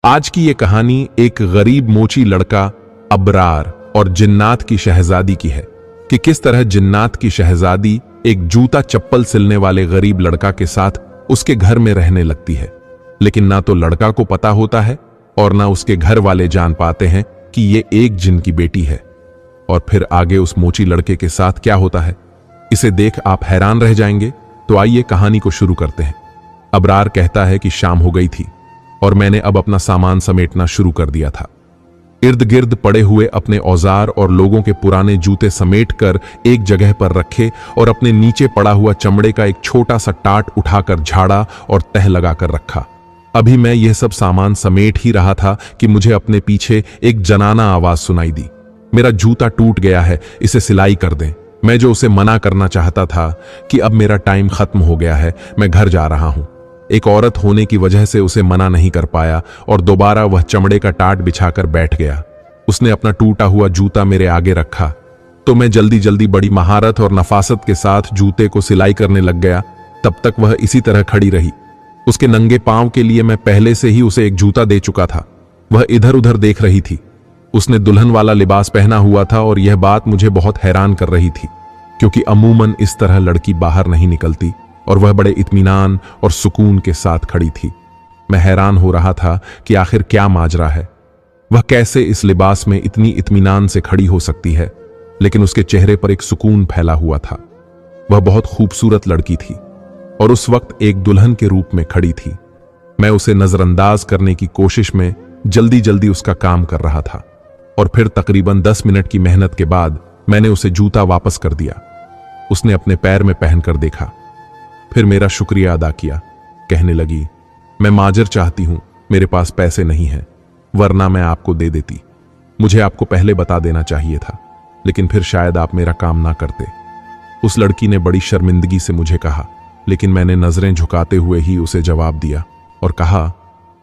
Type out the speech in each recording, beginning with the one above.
आज की ये कहानी एक गरीब मोची लड़का अबरार और जिन्नात की शहजादी की है कि किस तरह जिन्नात की शहजादी एक जूता चप्पल सिलने वाले गरीब लड़का के साथ उसके घर में रहने लगती है। लेकिन ना तो लड़का को पता होता है और ना उसके घर वाले जान पाते हैं कि ये एक जिन की बेटी है। और फिर आगे उस मोची लड़के के साथ क्या होता है, इसे देख आप हैरान रह जाएंगे। तो आइए कहानी को शुरू करते हैं। अबरार कहता है कि शाम हो गई थी और मैंने अब अपना सामान समेटना शुरू कर दिया था। इर्द गिर्द पड़े हुए अपने औजार और लोगों के पुराने जूते समेट कर एक जगह पर रखे और अपने नीचे पड़ा हुआ चमड़े का एक छोटा सा टाट उठाकर झाड़ा और तह लगाकर रखा। अभी मैं यह सब सामान समेट ही रहा था कि मुझे अपने पीछे एक जनाना आवाज सुनाई दी, मेरा जूता टूट गया है, इसे सिलाई कर दें। मैं जो उसे मना करना चाहता था कि अब मेरा टाइम खत्म हो गया है, मैं घर जा रहा हूं, एक औरत होने की वजह से उसे मना नहीं कर पाया और दोबारा वह चमड़े का टाट बिछाकर बैठ गया। उसने अपना टूटा हुआ जूता मेरे आगे रखा तो मैं जल्दी जल्दी बड़ी महारत और नफासत के साथ जूते को सिलाई करने लग गया। तब तक वह इसी तरह खड़ी रही। उसके नंगे पांव के लिए मैं पहले से ही उसे एक जूता दे चुका था। वह इधर उधर देख रही थी। उसने दुल्हन वाला लिबास पहना हुआ था और यह बात मुझे बहुत हैरान कर रही थी, क्योंकि अमूमन इस तरह लड़की बाहर नहीं निकलती और वह बड़े इत्मीनान और सुकून के साथ खड़ी थी। मैं हैरान हो रहा था कि आखिर क्या माजरा है, वह कैसे इस लिबास में इतनी इत्मीनान से खड़ी हो सकती है। लेकिन उसके चेहरे पर एक सुकून फैला हुआ था। वह बहुत खूबसूरत लड़की थी और उस वक्त एक दुल्हन के रूप में खड़ी थी। मैं उसे नजरअंदाज करने की कोशिश में जल्दी जल्दी उसका काम कर रहा था और फिर तकरीबन 10 मिनट की मेहनत के बाद मैंने उसे जूता वापस कर दिया। उसने अपने पैर में पहनकर देखा, फिर मेरा शुक्रिया अदा किया। कहने लगी, मैं माजर चाहती हूं, मेरे पास पैसे नहीं हैं, वरना मैं आपको दे देती। मुझे आपको पहले बता देना चाहिए था, लेकिन फिर शायद आप मेरा काम ना करते। उस लड़की ने बड़ी शर्मिंदगी से मुझे कहा, लेकिन मैंने नजरें झुकाते हुए ही उसे जवाब दिया और कहा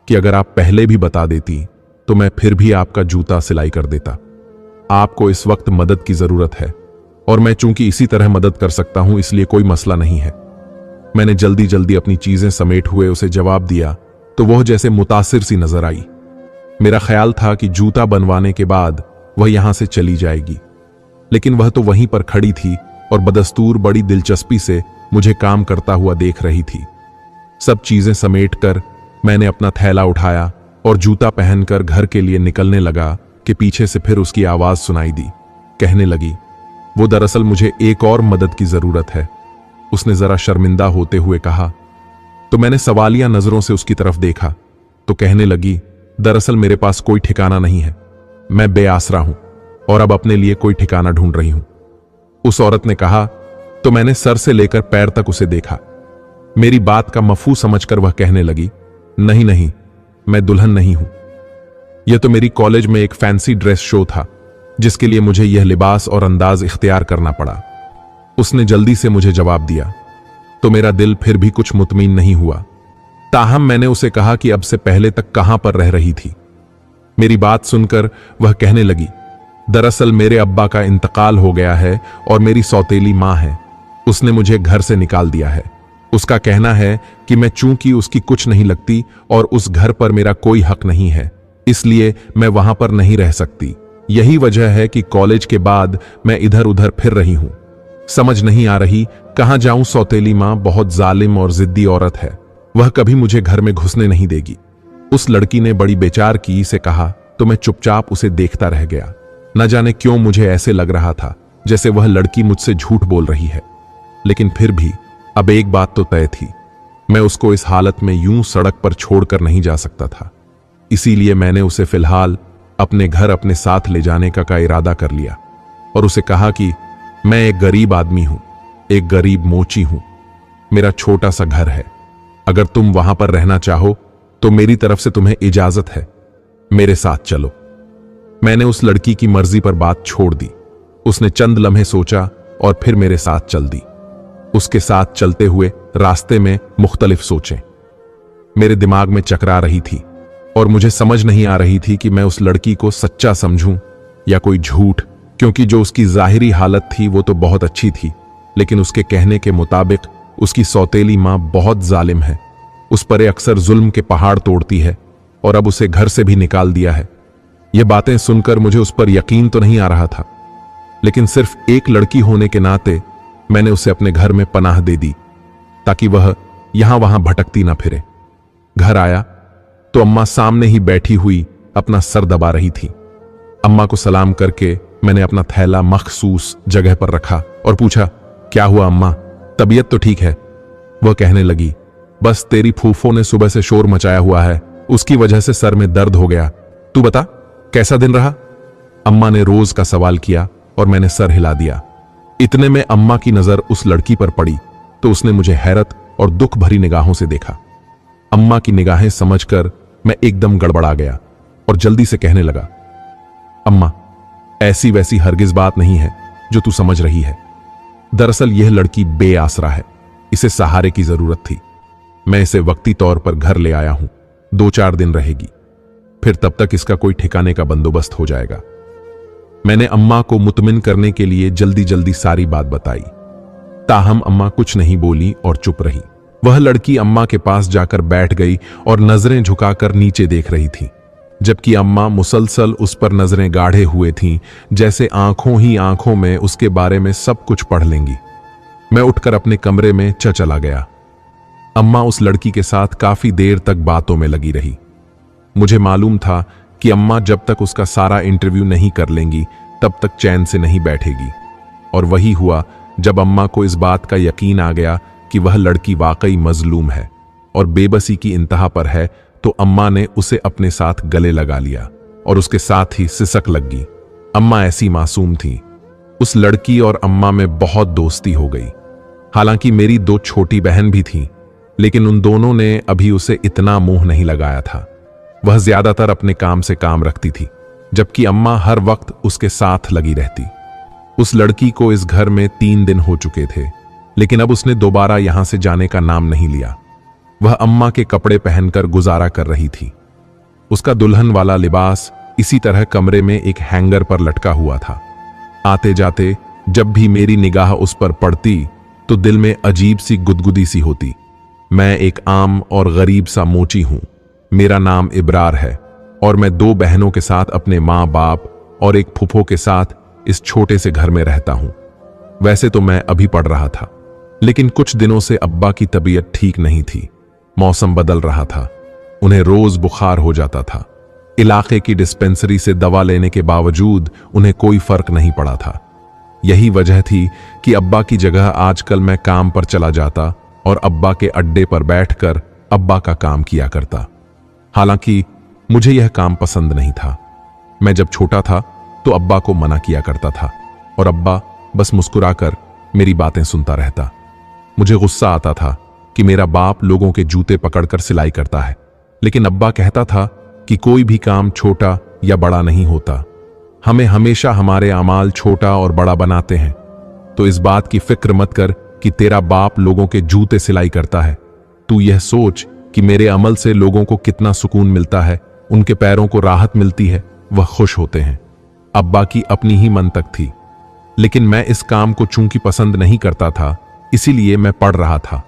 कि अगर आप पहले भी बता देती तो मैं फिर भी आपका जूता सिलाई कर देता। आपको इस वक्त मदद की जरूरत है और मैं चूंकि इसी तरह मदद कर सकता हूं, इसलिए कोई मसला नहीं है। मैंने जल्दी जल्दी अपनी चीजें समेट हुए उसे जवाब दिया तो वह जैसे मुतासिर सी नजर आई। मेरा ख्याल था कि जूता बनवाने के बाद वह यहां से चली जाएगी, लेकिन वह तो वहीं पर खड़ी थी और बदस्तूर बड़ी दिलचस्पी से मुझे काम करता हुआ देख रही थी। सब चीजें समेट कर मैंने अपना थैला उठाया और जूता पहनकर घर के लिए निकलने लगा कि पीछे से फिर उसकी आवाज सुनाई दी। कहने लगी, वो दरअसल मुझे एक और मदद की जरूरत है। उसने जरा शर्मिंदा होते हुए कहा तो मैंने सवालिया नजरों से उसकी तरफ देखा तो कहने लगी, दरअसल मेरे पास कोई ठिकाना नहीं है, मैं बेआसरा हूं और अब अपने लिए कोई ठिकाना ढूंढ रही हूं। उस औरत ने कहा तो मैंने सर से लेकर पैर तक उसे देखा। मेरी बात का मफहूम समझकर वह कहने लगी, नहीं नहीं, मैं दुल्हन नहीं हूं। यह तो मेरी कॉलेज में एक फैंसी ड्रेस शो था जिसके लिए मुझे यह लिबास और अंदाज इख्तियार करना पड़ा। उसने जल्दी से मुझे जवाब दिया तो मेरा दिल फिर भी कुछ मुतमीन नहीं हुआ। ताहम मैंने उसे कहा कि अब से पहले तक कहां पर रह रही थी। मेरी बात सुनकर वह कहने लगी, दरअसल मेरे अब्बा का इंतकाल हो गया है और मेरी सौतेली मां है, उसने मुझे घर से निकाल दिया है। उसका कहना है कि मैं चूंकि उसकी कुछ नहीं लगती और उस घर पर मेरा कोई हक नहीं है, इसलिए मैं वहां पर नहीं रह सकती। यही वजह है कि कॉलेज के बाद मैं इधर उधर फिर रही हूं। समझ नहीं आ रही कहां जाऊं। सौतेली मां बहुत जालिम और जिद्दी औरत है, वह कभी मुझे घर में घुसने नहीं देगी। उस लड़की ने बड़ी बेचारगी से कहा तो मैं चुपचाप उसे देखता रह गया। न जाने क्यों मुझे ऐसे लग रहा था जैसे वह लड़की मुझसे झूठ बोल रही है। लेकिन फिर भी अब एक बात तो तय थी, मैं उसको इस हालत में यूं सड़क पर छोड़कर नहीं जा सकता था। इसीलिए मैंने उसे फिलहाल अपने घर अपने साथ ले जाने का इरादा कर लिया और उसे कहा कि मैं एक गरीब आदमी हूं, एक गरीब मोची हूं, मेरा छोटा सा घर है, अगर तुम वहां पर रहना चाहो तो मेरी तरफ से तुम्हें इजाजत है, मेरे साथ चलो। मैंने उस लड़की की मर्जी पर बात छोड़ दी। उसने चंद लम्हे सोचा और फिर मेरे साथ चल दी। उसके साथ चलते हुए रास्ते में मुख्तलिफ सोचें मेरे दिमाग में चकरा रही थी और मुझे समझ नहीं आ रही थी कि मैं उस लड़की को सच्चा समझूं या कोई झूठ, क्योंकि जो उसकी जाहिरी हालत थी वो तो बहुत अच्छी थी, लेकिन उसके कहने के मुताबिक उसकी सौतेली मां बहुत जालिम है। उस पर अक्सर जुल्म के पहाड़ तोड़ती है और अब उसे घर से भी निकाल दिया है। ये बातें सुनकर मुझे उस पर यकीन तो नहीं आ रहा था, लेकिन सिर्फ एक लड़की होने के नाते मैंने उसे अपने घर में पनाह दे दी ताकि वह यहां वहां भटकती ना फिरे। घर आया तो अम्मा सामने ही बैठी हुई अपना सर दबा रही थी। अम्मा को सलाम करके मैंने अपना थैला मखसूस जगह पर रखा और पूछा, क्या हुआ अम्मा, तबीयत तो ठीक है? वह कहने लगी, बस तेरी फूफो ने सुबह से शोर मचाया हुआ है, उसकी वजह से सर में दर्द हो गया। तू बता, कैसा दिन रहा? अम्मा ने रोज का सवाल किया और मैंने सर हिला दिया। इतने में अम्मा की नजर उस लड़की पर पड़ी तो उसने मुझे हैरत और दुख भरी निगाहों से देखा। अम्मा की निगाहें समझकर मैं एकदम गड़बड़ा गया और जल्दी से कहने लगा, अम्मा, ऐसी वैसी हरगिज बात नहीं है जो तू समझ रही है। दरअसल यह लड़की बेआसरा है, इसे सहारे की जरूरत थी। मैं इसे वक्ती तौर पर घर ले आया हूं, 2-4 दिन रहेगी, फिर तब तक इसका कोई ठिकाने का बंदोबस्त हो जाएगा। मैंने अम्मा को मुतमिन करने के लिए जल्दी जल्दी सारी बात बताई, ताहम अम्मा कुछ नहीं बोली और चुप रही। वह लड़की अम्मा के पास जाकर बैठ गई और नजरें झुकाकर नीचे देख रही थी, जबकि अम्मा मुसलसल उस पर नजरें गाढ़े हुए थीं, जैसे आंखों ही आंखों में उसके बारे में सब कुछ पढ़ लेंगी। मैं उठकर अपने कमरे में चला गया। अम्मा उस लड़की के साथ काफी देर तक बातों में लगी रही। मुझे मालूम था कि अम्मा जब तक उसका सारा इंटरव्यू नहीं कर लेंगी तब तक चैन से नहीं बैठेगी, और वही हुआ जब अम्मा को इस बात का यकीन आ गया कि वह लड़की वाकई मजलूम है और बेबसी की इंतहा पर है, तो अम्मा ने उसे अपने साथ गले लगा लिया और उसके साथ ही सिसक लग गई। अम्मा ऐसी मासूम थी। उस लड़की और अम्मा में बहुत दोस्ती हो गई। हालांकि मेरी 2 छोटी बहन भी थीं, लेकिन उन दोनों ने अभी उसे इतना मुंह नहीं लगाया था। वह ज्यादातर अपने काम से काम रखती थी, जबकि अम्मा हर वक्त उसके साथ लगी रहती। उस लड़की को इस घर में 3 दिन हो चुके थे, लेकिन अब उसने दोबारा यहां से जाने का नाम नहीं लिया। वह अम्मा के कपड़े पहनकर गुजारा कर रही थी। उसका दुल्हन वाला लिबास इसी तरह कमरे में एक हैंगर पर लटका हुआ था। आते जाते जब भी मेरी निगाह उस पर पड़ती तो दिल में अजीब सी गुदगुदी सी होती। मैं एक आम और गरीब सा मोची हूं। मेरा नाम इब्रार है और मैं 2 बहनों के साथ अपने माँ बाप और एक फुफो के साथ इस छोटे से घर में रहता हूं। वैसे तो मैं अभी पढ़ रहा था, लेकिन कुछ दिनों से अब्बा की तबीयत ठीक नहीं थी। मौसम बदल रहा था, उन्हें रोज बुखार हो जाता था। इलाके की डिस्पेंसरी से दवा लेने के बावजूद उन्हें कोई फर्क नहीं पड़ा था। यही वजह थी कि अब्बा की जगह आजकल मैं काम पर चला जाता और अब्बा के अड्डे पर बैठकर अब्बा का काम किया करता। हालांकि मुझे यह काम पसंद नहीं था। मैं जब छोटा था तो अब्बा को मना किया करता था और अब्बा बस मुस्कुराकर मेरी बातें सुनता रहता। मुझे गुस्सा आता था कि मेरा बाप लोगों के जूते पकड़कर सिलाई करता है, लेकिन अब्बा कहता था कि कोई भी काम छोटा या बड़ा नहीं होता, हमें हमेशा हमारे अमाल छोटा और बड़ा बनाते हैं। तो इस बात की फिक्र मत कर कि तेरा बाप लोगों के जूते सिलाई करता है, तू यह सोच कि मेरे अमल से लोगों को कितना सुकून मिलता है, उनके पैरों को राहत मिलती है, वह खुश होते हैं। अब्बा की अपनी ही मंतक थी, लेकिन मैं इस काम को चूंकि पसंद नहीं करता था, इसीलिए मैं पढ़ रहा था।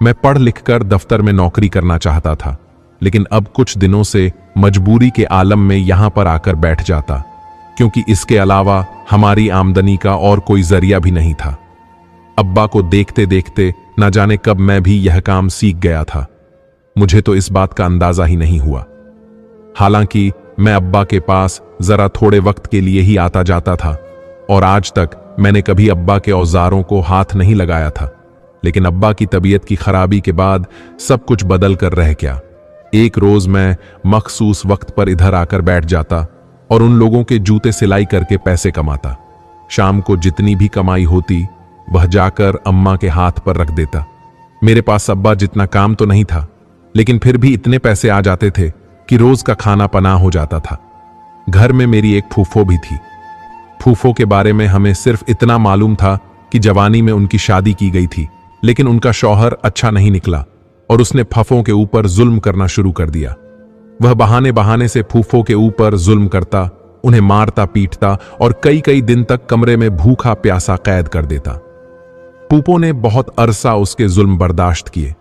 मैं पढ़ लिखकर दफ्तर में नौकरी करना चाहता था, लेकिन अब कुछ दिनों से मजबूरी के आलम में यहां पर आकर बैठ जाता, क्योंकि इसके अलावा हमारी आमदनी का और कोई जरिया भी नहीं था। अब्बा को देखते देखते न जाने कब मैं भी यह काम सीख गया था। मुझे तो इस बात का अंदाजा ही नहीं हुआ। हालांकि मैं अब्बा के पास जरा थोड़े वक्त के लिए ही आता जाता था और आज तक मैंने कभी अब्बा के औजारों को हाथ नहीं लगाया था। लेकिन अब्बा की तबीयत की खराबी के बाद सब कुछ बदल कर रह गया। एक रोज मैं मखसूस वक्त पर इधर आकर बैठ जाता और उन लोगों के जूते सिलाई करके पैसे कमाता। शाम को जितनी भी कमाई होती वह जाकर अम्मा के हाथ पर रख देता। मेरे पास अब्बा जितना काम तो नहीं था, लेकिन फिर भी इतने पैसे आ जाते थे कि रोज का खाना पनाह हो जाता था। घर में मेरी एक फूफो भी थी। फूफो के बारे में हमें सिर्फ इतना मालूम था कि जवानी में उनकी शादी की गई थी, लेकिन उनका शौहर अच्छा नहीं निकला और उसने फफों के ऊपर जुल्म करना शुरू कर दिया। वह बहाने बहाने से फूफों के ऊपर जुल्म करता, उन्हें मारता पीटता और कई कई दिन तक कमरे में भूखा प्यासा कैद कर देता। फूफो ने बहुत अरसा उसके जुल्म बर्दाश्त किए,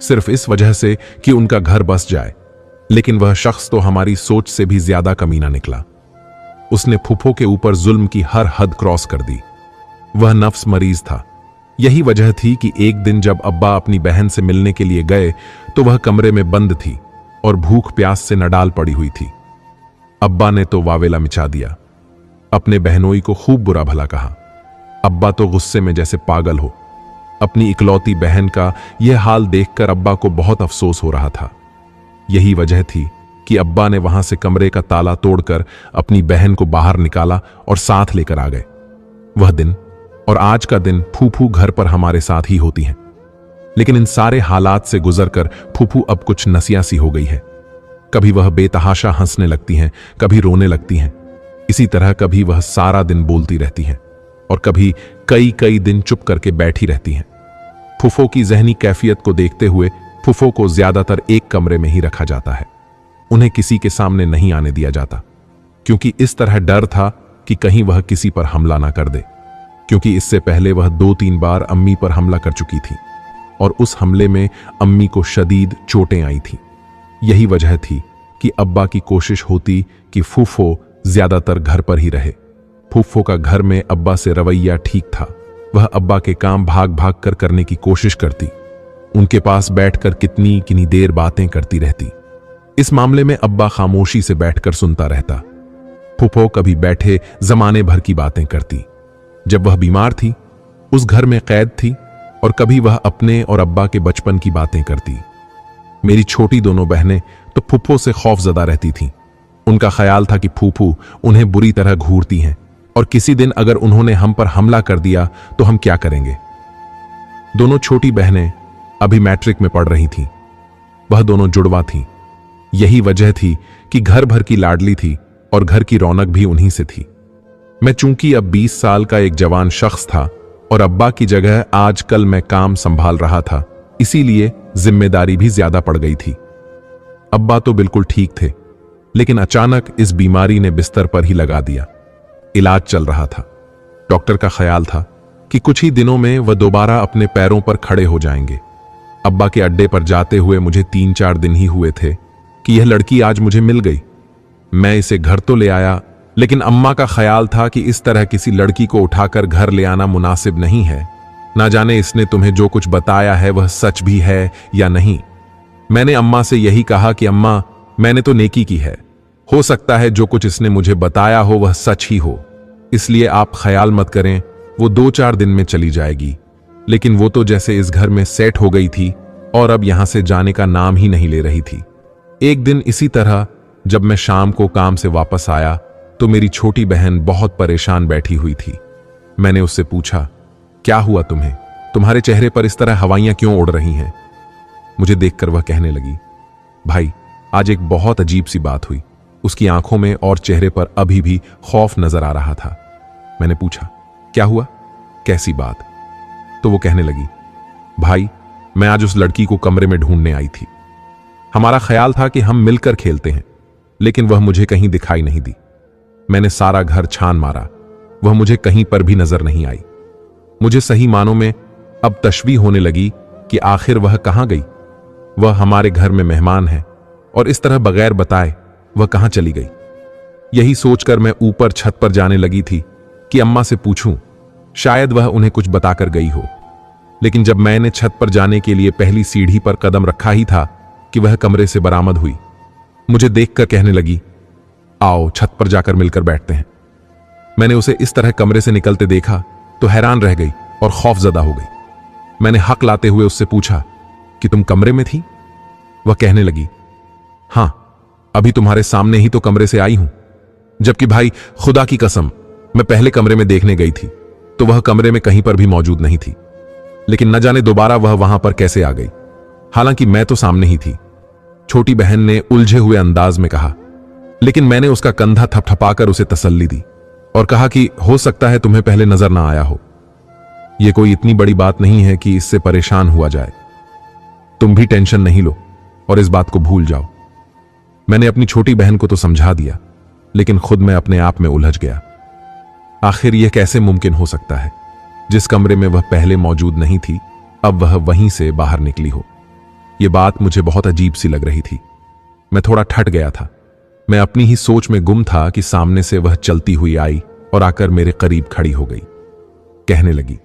सिर्फ इस वजह से कि उनका घर बस जाए। लेकिन वह शख्स तो हमारी सोच से भी ज्यादा कमीना निकला। उसने फूफो के ऊपर जुल्म की हर हद क्रॉस कर दी। वह नफ्स मरीज था। यही वजह थी कि एक दिन जब अब्बा अपनी बहन से मिलने के लिए गए तो वह कमरे में बंद थी और भूख प्यास से नडाल पड़ी हुई थी। अब्बा ने तो वावेला मिचा दिया, अपने बहनोई को खूब बुरा भला कहा। अब्बा तो गुस्से में जैसे पागल हो। अपनी इकलौती बहन का यह हाल देखकर अब्बा को बहुत अफसोस हो रहा था। यही वजह थी कि अब्बा ने वहां से कमरे का ताला तोड़कर अपनी बहन को बाहर निकाला और साथ लेकर आ गए। वह दिन और आज का दिन फूफू घर पर हमारे साथ ही होती हैं, लेकिन इन सारे हालात से गुजरकर फूफू अब कुछ नसिया सी हो गई है। कभी वह बेतहाशा हंसने लगती हैं, कभी रोने लगती हैं। इसी तरह कभी वह सारा दिन बोलती रहती हैं और कभी कई कई दिन चुप करके बैठी रहती हैं। फूफो की जहनी कैफियत को देखते हुए फूफो को ज्यादातर एक कमरे में ही रखा जाता है। उन्हें किसी के सामने नहीं आने दिया जाता, क्योंकि इस तरह डर था कि कहीं वह किसी पर हमला ना कर दे, क्योंकि इससे पहले वह 2-3 बार अम्मी पर हमला कर चुकी थी और उस हमले में अम्मी को शदीद चोटें आई थीं। यही वजह थी कि अब्बा की कोशिश होती कि फूफो ज्यादातर घर पर ही रहे। फूफो का घर में अब्बा से रवैया ठीक था। वह अब्बा के काम भाग भाग कर करने की कोशिश करती, उनके पास बैठकर कितनी कितनी देर बातें करती रहती। इस मामले में अब्बा खामोशी से बैठकर सुनता रहता। फूफो कभी बैठे जमाने भर की बातें करती। जब वह बीमार थी, उस घर में कैद थी, और कभी वह अपने और अब्बा के बचपन की बातें करती। मेरी छोटी दोनों बहनें तो फूफो से खौफजदा रहती थीं। उनका ख्याल था कि फूफू उन्हें बुरी तरह घूरती हैं और किसी दिन अगर उन्होंने हम पर हमला कर दिया तो हम क्या करेंगे। दोनों छोटी बहनें अभी मैट्रिक में पढ़ रही थीं। वह दोनों जुड़वा थीं। यही वजह थी कि घर भर की लाडली थी और घर की रौनक भी उन्हीं से थी। मैं चूंकि अब 20 साल का एक जवान शख्स था और अब्बा की जगह आजकल मैं काम संभाल रहा था, इसीलिए जिम्मेदारी भी ज्यादा पड़ गई थी। अब्बा तो बिल्कुल ठीक थे, लेकिन अचानक इस बीमारी ने बिस्तर पर ही लगा दिया। इलाज चल रहा था। डॉक्टर का ख्याल था कि कुछ ही दिनों में वह दोबारा अपने पैरों पर खड़े हो जाएंगे। अब्बा के अड्डे पर जाते हुए मुझे 3-4 दिन ही हुए थे कि यह लड़की आज मुझे मिल गई। मैं इसे घर तो ले आया, लेकिन अम्मा का ख्याल था कि इस तरह किसी लड़की को उठाकर घर ले आना मुनासिब नहीं है। ना जाने इसने तुम्हें जो कुछ बताया है वह सच भी है या नहीं। मैंने अम्मा से यही कहा कि अम्मा, मैंने तो नेकी की है, हो सकता है जो कुछ इसने मुझे बताया हो वह सच ही हो, इसलिए आप ख्याल मत करें, वो 2-4 दिन में चली जाएगी। लेकिन वो तो जैसे इस घर में सेट हो गई थी और अब यहां से जाने का नाम ही नहीं ले रही थी। एक दिन इसी तरह जब मैं शाम को काम से वापस आया तो मेरी छोटी बहन बहुत परेशान बैठी हुई थी। मैंने उससे पूछा, क्या हुआ तुम्हें? तुम्हारे चेहरे पर इस तरह हवाइयां क्यों उड़ रही हैं? मुझे देखकर वह कहने लगी, भाई आज एक बहुत अजीब सी बात हुई। उसकी आंखों में और चेहरे पर अभी भी खौफ नजर आ रहा था। मैंने पूछा, क्या हुआ? कैसी बात? तो वो कहने लगी, भाई मैं आज उस लड़की को कमरे में ढूंढने आई थी। हमारा ख्याल था कि हम मिलकर खेलते हैं, लेकिन वह मुझे कहीं दिखाई नहीं दी। मैंने सारा घर छान मारा, वह मुझे कहीं पर भी नजर नहीं आई। मुझे सही मानों में अब तशवीह होने लगी कि आखिर वह कहां गई। वह हमारे घर में मेहमान है और इस तरह बगैर बताए वह कहां चली गई। यही सोचकर मैं ऊपर छत पर जाने लगी थी कि अम्मा से पूछूं, शायद वह उन्हें कुछ बताकर गई हो। लेकिन जब मैंने छत पर जाने के लिए पहली सीढ़ी पर कदम रखा ही था कि वह कमरे से बरामद हुई। मुझे देखकर कहने लगी, आओ छत पर जाकर मिलकर बैठते हैं। मैंने उसे इस तरह कमरे से निकलते देखा तो हैरान रह गई और खौफजदा हो गई। मैंने हक लाते हुए उससे पूछा कि तुम कमरे में थी? वह कहने लगी, हां, अभी तुम्हारे सामने ही तो कमरे से आई हूं। जबकि भाई खुदा की कसम, मैं पहले कमरे में देखने गई थी तो वह कमरे में कहीं पर भी मौजूद नहीं थी, लेकिन न जाने दोबारा वह वहां पर कैसे आ गई, हालांकि मैं तो सामने ही थी। छोटी बहन ने उलझे हुए अंदाज में कहा, लेकिन मैंने उसका कंधा थपथपाकर उसे तसल्ली दी और कहा कि हो सकता है तुम्हें पहले नजर ना आया हो। यह कोई इतनी बड़ी बात नहीं है कि इससे परेशान हुआ जाए। तुम भी टेंशन नहीं लो और इस बात को भूल जाओ। मैंने अपनी छोटी बहन को तो समझा दिया, लेकिन खुद मैं अपने आप में उलझ गया। आखिर यह कैसे मुमकिन हो सकता है, जिस कमरे में वह पहले मौजूद नहीं थी अब वह वहीं से बाहर निकली हो। यह बात मुझे बहुत अजीब सी लग रही थी। मैं थोड़ा ठट गया था। मैं अपनी ही सोच में गुम था कि सामने से वह चलती हुई आई और आकर मेरे करीब खड़ी हो गई। कहने लगी,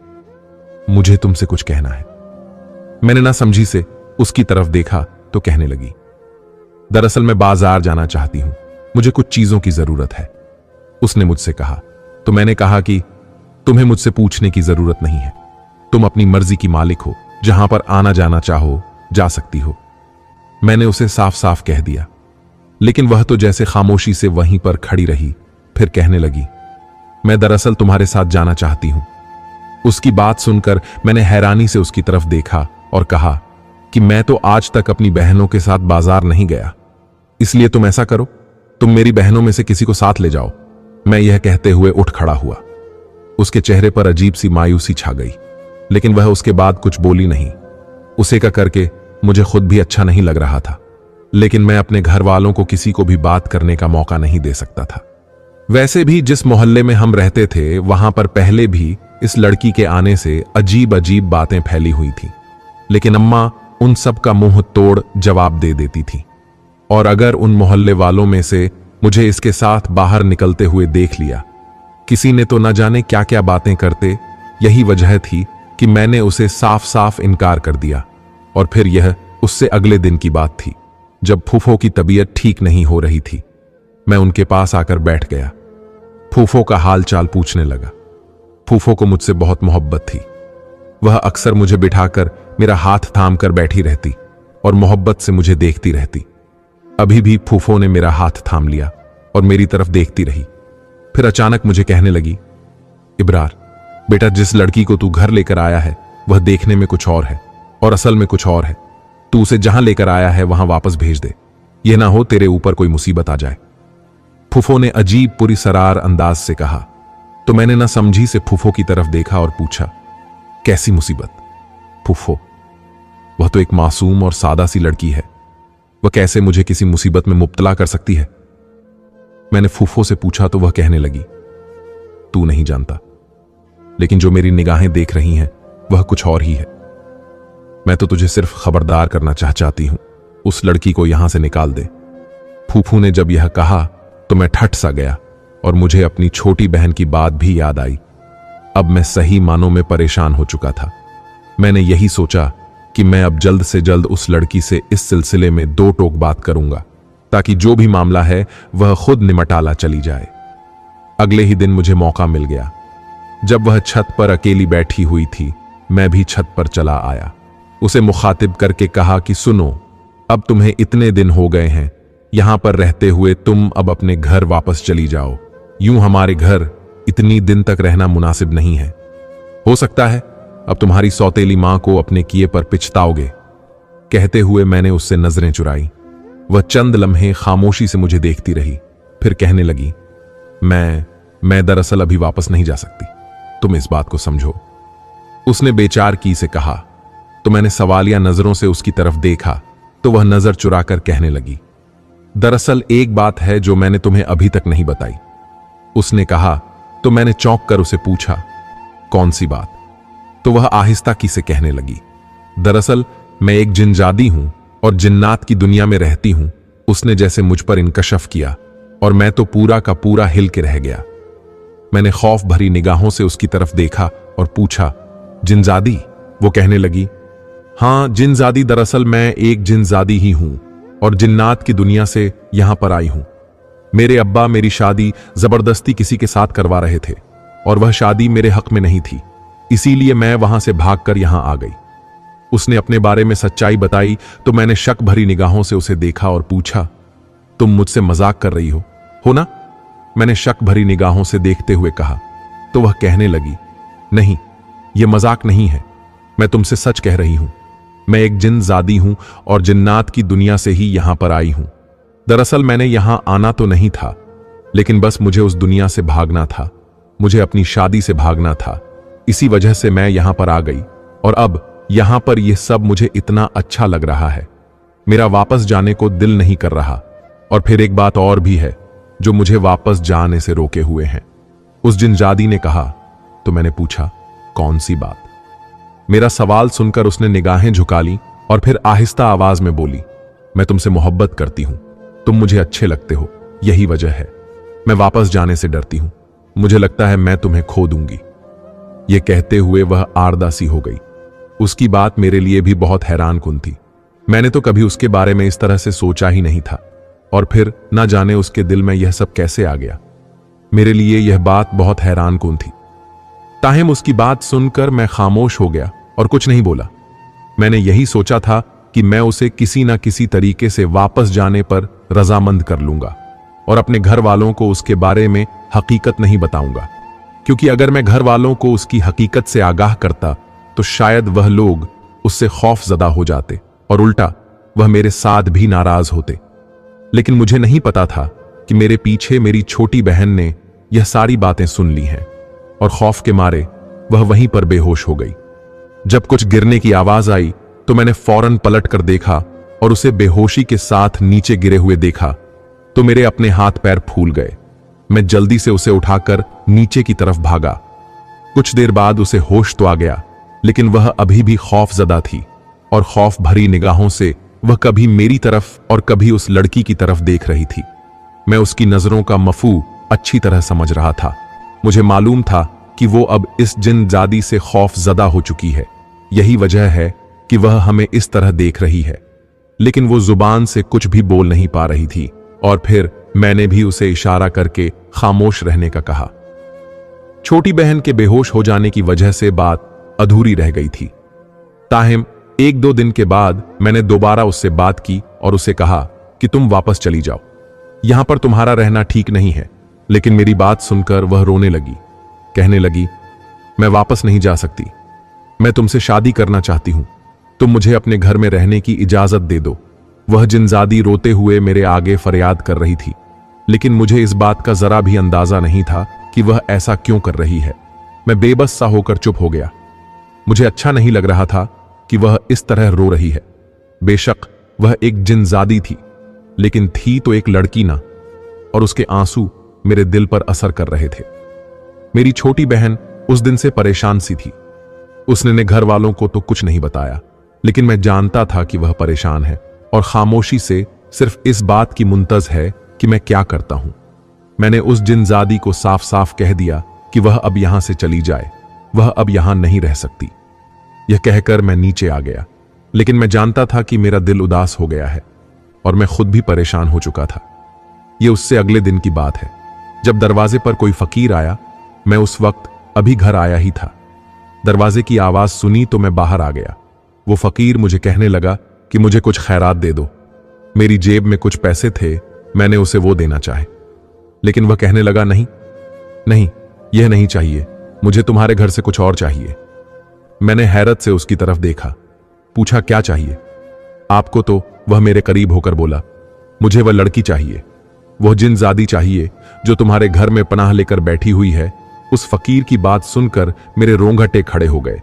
मुझे तुमसे कुछ कहना है। मैंने ना समझी से उसकी तरफ देखा तो कहने लगी, दरअसल मैं बाजार जाना चाहती हूं, मुझे कुछ चीजों की जरूरत है। उसने मुझसे कहा तो मैंने कहा कि तुम्हें मुझसे पूछने की जरूरत नहीं है, तुम अपनी मर्जी की मालिक हो, जहां पर आना जाना चाहो जा सकती हो। मैंने उसे साफ साफ कह दिया, लेकिन वह तो जैसे खामोशी से वहीं पर खड़ी रही। फिर कहने लगी, मैं दरअसल तुम्हारे साथ जाना चाहती हूं। उसकी बात सुनकर मैंने हैरानी से उसकी तरफ देखा और कहा कि मैं तो आज तक अपनी बहनों के साथ बाजार नहीं गया, इसलिए तुम ऐसा करो, तुम मेरी बहनों में से किसी को साथ ले जाओ। मैं यह कहते हुए उठ खड़ा हुआ। उसके चेहरे पर अजीब सी मायूसी छा गई, लेकिन वह उसके बाद कुछ बोली नहीं। उसे का करके मुझे खुद भी अच्छा नहीं लग रहा था, लेकिन मैं अपने घर वालों को किसी को भी बात करने का मौका नहीं दे सकता था। वैसे भी जिस मोहल्ले में हम रहते थे वहां पर पहले भी इस लड़की के आने से अजीब अजीब बातें फैली हुई थी, लेकिन अम्मा उन सब का मुंह तोड़ जवाब दे देती थी। और अगर उन मोहल्ले वालों में से मुझे इसके साथ बाहर निकलते हुए देख लिया, किसी ने तो न जाने क्या क्या बातें करते। यही वजह थी कि मैंने उसे साफ साफ इनकार कर दिया। और फिर यह उससे अगले दिन की बात थी, जब फूफो की तबीयत ठीक नहीं हो रही थी। मैं उनके पास आकर बैठ गया, फूफो का हाल चाल पूछने लगा। फूफो को मुझसे बहुत मोहब्बत थी। वह अक्सर मुझे बिठाकर मेरा हाथ थाम कर बैठी रहती और मोहब्बत से मुझे देखती रहती। अभी भी फूफो ने मेरा हाथ थाम लिया और मेरी तरफ देखती रही। फिर अचानक मुझे कहने लगी, इब्रार बेटा, जिस लड़की को तू घर लेकर आया है वह देखने में कुछ और है और असल में कुछ और है। तू उसे जहां लेकर आया है वहां वापस भेज दे, यह ना हो तेरे ऊपर कोई मुसीबत आ जाए। फूफो ने अजीब पुरी सरार अंदाज से कहा तो मैंने ना समझी से फूफो की तरफ देखा और पूछा, कैसी मुसीबत? फूफो, वह तो एक मासूम और सादा सी लड़की है, वह कैसे मुझे किसी मुसीबत में मुब्तला कर सकती है? मैंने फूफो से पूछा तो वह कहने लगी, तू नहीं जानता, लेकिन जो मेरी निगाहें देख रही हैं वह कुछ और ही है। मैं तो तुझे सिर्फ खबरदार करना चाहती हूं, उस लड़की को यहां से निकाल दे। फूफू ने जब यह कहा तो मैं ठट सा गया और मुझे अपनी छोटी बहन की बात भी याद आई। अब मैं सही मानों में परेशान हो चुका था। मैंने यही सोचा कि मैं अब जल्द से जल्द उस लड़की से इस सिलसिले में दो टोक बात करूंगा, ताकि जो भी मामला है वह खुद निमटाला चली जाए। अगले ही दिन मुझे मौका मिल गया। जब वह छत पर अकेली बैठी हुई थी, मैं भी छत पर चला आया। उसे मुखातिब करके कहा कि सुनो, अब तुम्हें इतने दिन हो गए हैं यहां पर रहते हुए, तुम अब अपने घर वापस चली जाओ। यूं हमारे घर इतनी दिन तक रहना मुनासिब नहीं है। हो सकता है अब तुम्हारी सौतेली मां को अपने किए पर पिछताओगे। कहते हुए मैंने उससे नजरें चुराई। वह चंद लम्हे खामोशी से मुझे देखती रही, फिर कहने लगी, मैं दरअसल अभी वापस नहीं जा सकती, तुम इस बात को समझो। उसने बेचार की से कहा तो मैंने सवालिया नजरों से उसकी तरफ देखा तो वह नजर चुराकर कहने लगी, दरअसल एक बात है जो मैंने तुम्हें अभी तक नहीं बताई। उसने कहा तो मैंने चौंक कर उसे पूछा, कौन सी बात? तो वह आहिस्ता की से कहने लगी, दरअसल मैं एक जिनजादी हूं और जिन्नात की दुनिया में रहती हूं। उसने जैसे मुझ पर इंकशफ किया और मैं तो पूरा का पूरा हिल के रह गया। मैंने खौफ भरी निगाहों से उसकी तरफ देखा और पूछा, जिनजादी? वो कहने लगी, हां जिनजादी, दरअसल मैं एक जिनजादी ही हूं और जिन्नात की दुनिया से यहां पर आई हूं। मेरे अब्बा मेरी शादी जबरदस्ती किसी के साथ करवा रहे थे और वह शादी मेरे हक में नहीं थी, इसीलिए मैं वहां से भागकर यहां आ गई। उसने अपने बारे में सच्चाई बताई तो मैंने शक भरी निगाहों से उसे देखा और पूछा, तुम मुझसे मजाक कर रही हो ना? मैंने शक भरी निगाहों से देखते हुए कहा तो वह कहने लगी, नहीं, यह मजाक नहीं है, मैं तुमसे सच कह रही हूं। मैं एक जिन्जादी हूं और जिन्नात की दुनिया से ही यहां पर आई हूं। दरअसल मैंने यहां आना तो नहीं था, लेकिन बस मुझे उस दुनिया से भागना था, मुझे अपनी शादी से भागना था। इसी वजह से मैं यहां पर आ गई और अब यहां पर यह सब मुझे इतना अच्छा लग रहा है, मेरा वापस जाने को दिल नहीं कर रहा। और फिर एक बात और भी है जो मुझे वापस जाने से रोके हुए हैं। उस जिनजादी ने कहा तो मैंने पूछा, कौन सी बात? मेरा सवाल सुनकर उसने निगाहें झुका ली और फिर आहिस्ता आवाज में बोली, मैं तुमसे मोहब्बत करती हूं। तुम मुझे अच्छे लगते हो, यही वजह है। मैं वापस जाने से डरती हूं। मुझे लगता है मैं तुम्हें खो दूंगी। यह कहते हुए वह आर्दा सी हो गई। उसकी बात मेरे लिए भी बहुत हैरान कुन थी। मैंने तो कभी उसके बारे में इस तरह से सोचा ही नहीं था, और फिर न जाने उसके दिल में यह सब कैसे आ गया। मेरे लिए यह बात बहुत हैरान कुन थी। ताहिम उसकी बात सुनकर मैं खामोश हो गया और कुछ नहीं बोला। मैंने यही सोचा था कि मैं उसे किसी न किसी तरीके से वापस जाने पर रजामंद कर लूंगा और अपने घर वालों को उसके बारे में हकीकत नहीं बताऊंगा, क्योंकि अगर मैं घर वालों को उसकी हकीकत से आगाह करता तो शायद वह लोग उससे खौफजदा हो जाते और उल्टा वह मेरे साथ भी नाराज होते। लेकिन मुझे नहीं पता था कि मेरे पीछे मेरी छोटी बहन ने यह सारी बातें सुन ली हैं और खौफ के मारे वह वहीं पर बेहोश हो गई। जब कुछ गिरने की आवाज आई तो मैंने फौरन पलट कर देखा और उसे बेहोशी के साथ नीचे गिरे हुए देखा तो मेरे अपने हाथ पैर फूल गए। मैं जल्दी से उसे उठाकर नीचे की तरफ भागा। कुछ देर बाद उसे होश तो आ गया, लेकिन वह अभी भी खौफजदा थी और खौफ भरी निगाहों से वह कभी मेरी तरफ और कभी उस लड़की की तरफ देख रही थी। मैं उसकी नजरों का मफू अच्छी तरह समझ रहा था। मुझे मालूम था कि वो अब इस जिनजादी से खौफजदा हो चुकी है। यही वजह है कि वह हमें इस तरह देख रही है। लेकिन वो जुबान से कुछ भी बोल नहीं पा रही थी और फिर मैंने भी उसे इशारा करके खामोश रहने का कहा। छोटी बहन के बेहोश हो जाने की वजह से बात अधूरी रह गई थी। ताहिम 1-2 दिन के बाद मैंने दोबारा उससे बात की और उसे कहा कि तुम वापस चली जाओ, यहां पर तुम्हारा रहना ठीक नहीं है। लेकिन मेरी बात सुनकर वह रोने लगी। कहने लगी, मैं वापस नहीं जा सकती। मैं तुमसे शादी करना चाहती हूं। तुम मुझे अपने घर में रहने की इजाजत दे दो। वह जिनजादी रोते हुए मेरे आगे फरियाद कर रही थी, लेकिन मुझे इस बात का जरा भी अंदाजा नहीं था कि वह ऐसा क्यों कर रही है। मैं बेबस सा होकर चुप हो गया। मुझे अच्छा नहीं लग रहा था कि वह इस तरह रो रही है। बेशक वह एक जिनजादी थी, लेकिन थी तो एक लड़की ना, और उसके आंसू मेरे दिल पर असर कर रहे थे। मेरी छोटी बहन उस दिन से परेशान सी थी। उसने घर वालों को तो कुछ नहीं बताया, लेकिन मैं जानता था कि वह परेशान है और खामोशी से सिर्फ इस बात की मुंतज है कि मैं क्या करता हूं। मैंने उस जिनजादी को साफ साफ कह दिया कि वह अब यहां से चली जाए, वह अब यहां नहीं रह सकती। यह कहकर मैं नीचे आ गया, लेकिन मैं जानता था कि मेरा दिल उदास हो गया है और मैं खुद भी परेशान हो चुका था। यह उससे अगले दिन की बात है, जब दरवाजे पर कोई फकीर आया। मैं उस वक्त अभी घर आया ही था। दरवाजे की आवाज सुनी तो मैं बाहर आ गया। वो फकीर मुझे कहने लगा कि मुझे कुछ खैरात दे दो। मेरी जेब में कुछ पैसे थे, मैंने उसे वो देना चाहे, लेकिन वह कहने लगा, नहीं नहीं, यह नहीं चाहिए, मुझे तुम्हारे घर से कुछ और चाहिए। मैंने हैरत से उसकी तरफ देखा, पूछा क्या चाहिए आपको? तो वह मेरे करीब होकर बोला, मुझे वह लड़की चाहिए, वह जिनजादी चाहिए जो तुम्हारे घर में पनाह लेकर बैठी हुई है। उस फकीर की बात सुनकर मेरे रोंगटे खड़े हो गए।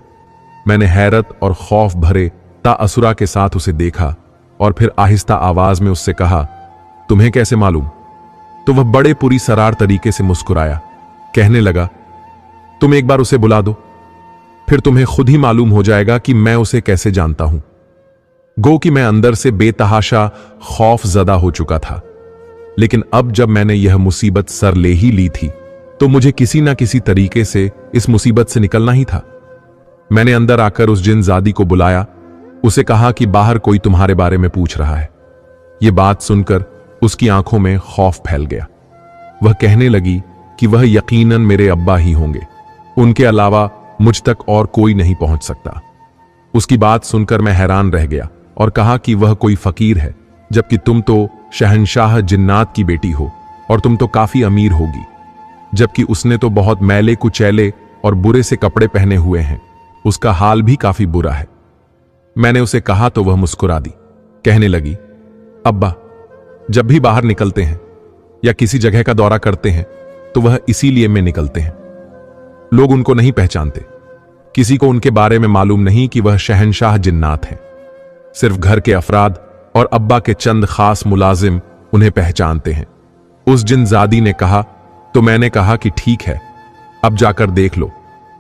मैंने हैरत और खौफ भरे ताअसुरा के साथ उसे देखा और फिर आहिस्ता आवाज में उससे कहा, तुम्हें कैसे मालूम? तो वह बड़े पूरी सरार तरीके से मुस्कुराया, कहने लगा, तुम एक बार उसे बुला दो, फिर तुम्हें खुद ही मालूम हो जाएगा कि मैं उसे कैसे जानता हूं। गो कि मैं अंदर से बेतहाशा खौफ ज़दा हो चुका था, लेकिन अब जब मैंने यह मुसीबत सर ले ही ली थी तो मुझे किसी ना किसी तरीके से इस मुसीबत से निकलना ही था। मैंने अंदर आकर उस जिनजादी को बुलाया, उसे कहा कि बाहर कोई तुम्हारे बारे में पूछ रहा है। यह बात सुनकर उसकी आंखों में खौफ फैल गया। वह कहने लगी कि वह यकीनन मेरे अब्बा ही होंगे, उनके अलावा मुझ तक और कोई नहीं पहुंच सकता। उसकी बात सुनकर मैं हैरान रह गया और कहा कि वह कोई फकीर है, जबकि तुम तो शहंशाह जिन्नात की बेटी हो और तुम तो काफी अमीर होगी, जबकि उसने तो बहुत मैले कुचैले और बुरे से कपड़े पहने हुए हैं, उसका हाल भी काफी बुरा है। मैंने उसे कहा तो वह मुस्कुरा दी, कहने लगी, अब्बा जब भी बाहर निकलते हैं या किसी जगह का दौरा करते हैं तो वह इसीलिए में निकलते हैं। लोग उनको नहीं पहचानते, किसी को उनके बारे में मालूम नहीं कि वह शहंशाह जिन्नात हैं। सिर्फ घर के अफराद और अब्बा के चंद खास मुलाजिम उन्हें पहचानते हैं। उस जिनजादी ने कहा तो मैंने कहा कि ठीक है, अब जाकर देख लो,